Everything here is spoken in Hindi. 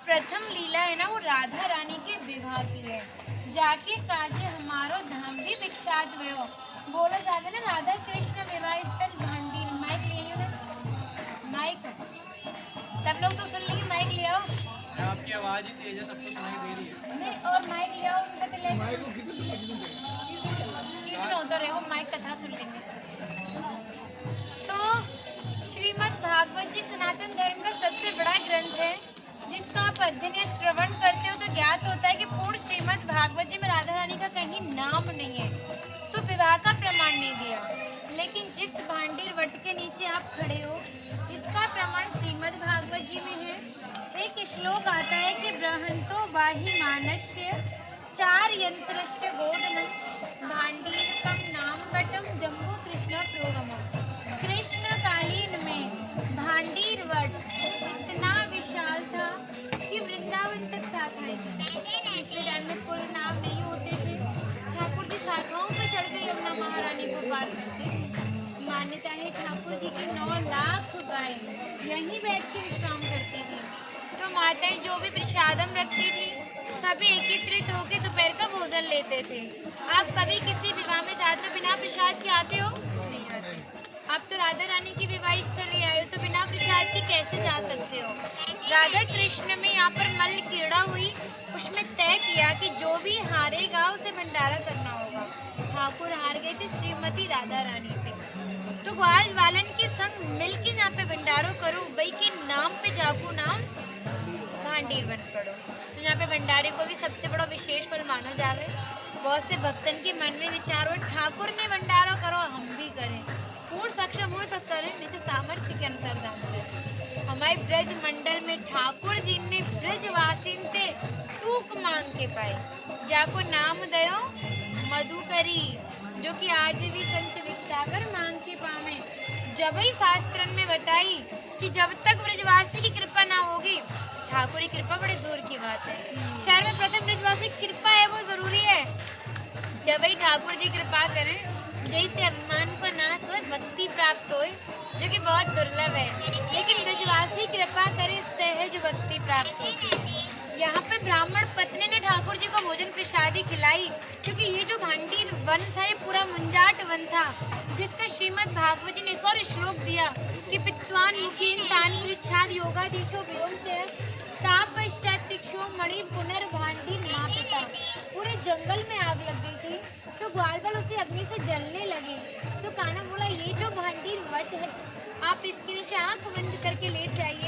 प्रथम लीला है ना वो राधा रानी के विवाह की है। जाके काजे हमारो धाम भी विख्यात भयो। बोलो जावे ना राधा कृष्ण विवाह स्थल भांडी। माइक ले लियो ना, माइक सब लोग तो सुन लीजिए, माइक ले आओ। आपकी आवाज ही तेज है, सबको सुनाई दे रही है। नहीं और माइक ले आओ उनका तो ले होता रहेगा, माइक कथा सुन लेंगे। तो श्रीमद् भागवत जी सनातन धर्म का सबसे बड़ा ग्रंथ है, जिसका आप अध्ययन या श्रवण करते हो तो ज्ञात होता है कि पूर्ण श्रीमद् भागवत जी में राधा रानी का कहीं नाम नहीं है, तो विवाह का प्रमाण नहीं दिया। लेकिन जिस भांडीर वट के नीचे आप खड़े हो, इसका प्रमाण श्रीमद् भागवत जी में है। एक श्लोक आता है कि ब्रहंतो वाहि मानस्य चार यंत्रस्य गोदनम भांडीरकम नाम वटम जम्बू कृष्ण प्रोगमम। कृष्ण कालीन में भांडीर वट इतना विशाल था कि वृंदावन तक शाखाएं थी। पिछले टाइम में पुल नाव नहीं होते थे, ठाकुर जी शाखाओं पर चढ़ के यमुना महारानी को पार करते। मान्यता है ठाकुर जी की 9 लाख गाय यहीं बैठ के विश्राम करती थी। तो माताएं जो भी प्रसादम रखती थी सभी एकत्रित होकर दोपहर का भोजन लेते थे। आप कभी किसी विवाह में जाते हो बिना प्रसाद के आते हो? नहीं आते। आप तो राधा रानी की विवाह स्थल ले आए हो, तो बिना प्रसाद के कैसे जा सकते हो? राधा कृष्ण में यहाँ पर मल्ल क्रीड़ा हुई, उसमें तय किया कि जो भी हारेगा उसे भंडारा करना होगा। ठाकुर हार गए थे श्रीमती राधा रानी से, तो ग्वाल वालन के संग मिलके यहाँ पे भंडारो करो, वही के नाम पे जाकू नाम भांडीर बन पड़ो। तो यहाँ पे भंडारे को भी सबसे बड़ा विशेष फल माना जावे। बहुत से भक्तन के मन में विचार हो ठाकुर ने भंडारा करो हम भी करें, पूर्ण सक्षम हो तो करें, नहीं तो सामर्थ्य के अनुसार दान करें। हमारे ब्रज मंडल में ठाकुर जी ने ब्रजवासिन से टूक मांग के पाए, जाको नाम दयो मधुकरी, जो कि आज भी संत भिक्षाकर मांग के पावे। जब ही शास्त्रन में बताई कि जब तक ब्रजवासी की कृपा ना होगी, ठाकुर की कृपा बड़ी दूर की बात है। शहर में प्रथम ब्रजवासी की कृपा है वो जरूरी है। जब ही ठाकुर जी कृपा करें, जैसे अभिमान को नाश हो भक्ति प्राप्त हो, जो कि बहुत दुर्लभ है। लेकिन ब्रजवासी कृपा करे सहज भक्ति प्राप्त होती है। यहाँ पे ब्राह्मण पत्नी ने ठाकुर जी को भोजन प्रसादी खिलाई, क्योंकि ये जो भांडीर वन था ये पूरा मुंजाट वन था, जिसका श्रीमद् भागवत जी ने एक और श्लोक दिया कि पित्वान मुखीन तान पृच्छाद योगाधीशो विरोचय तापश्चात तिक्षो मणि पुनर्भांडी नापिता। पूरे जंगल में आग लग गई थी, तो ग्वालवाल उसी अग्नि से जलने लगे। तो कान्हा बोला ये जो भांडीर वट है, आप इसके नीचे आंख बंद करके लेट जाइए,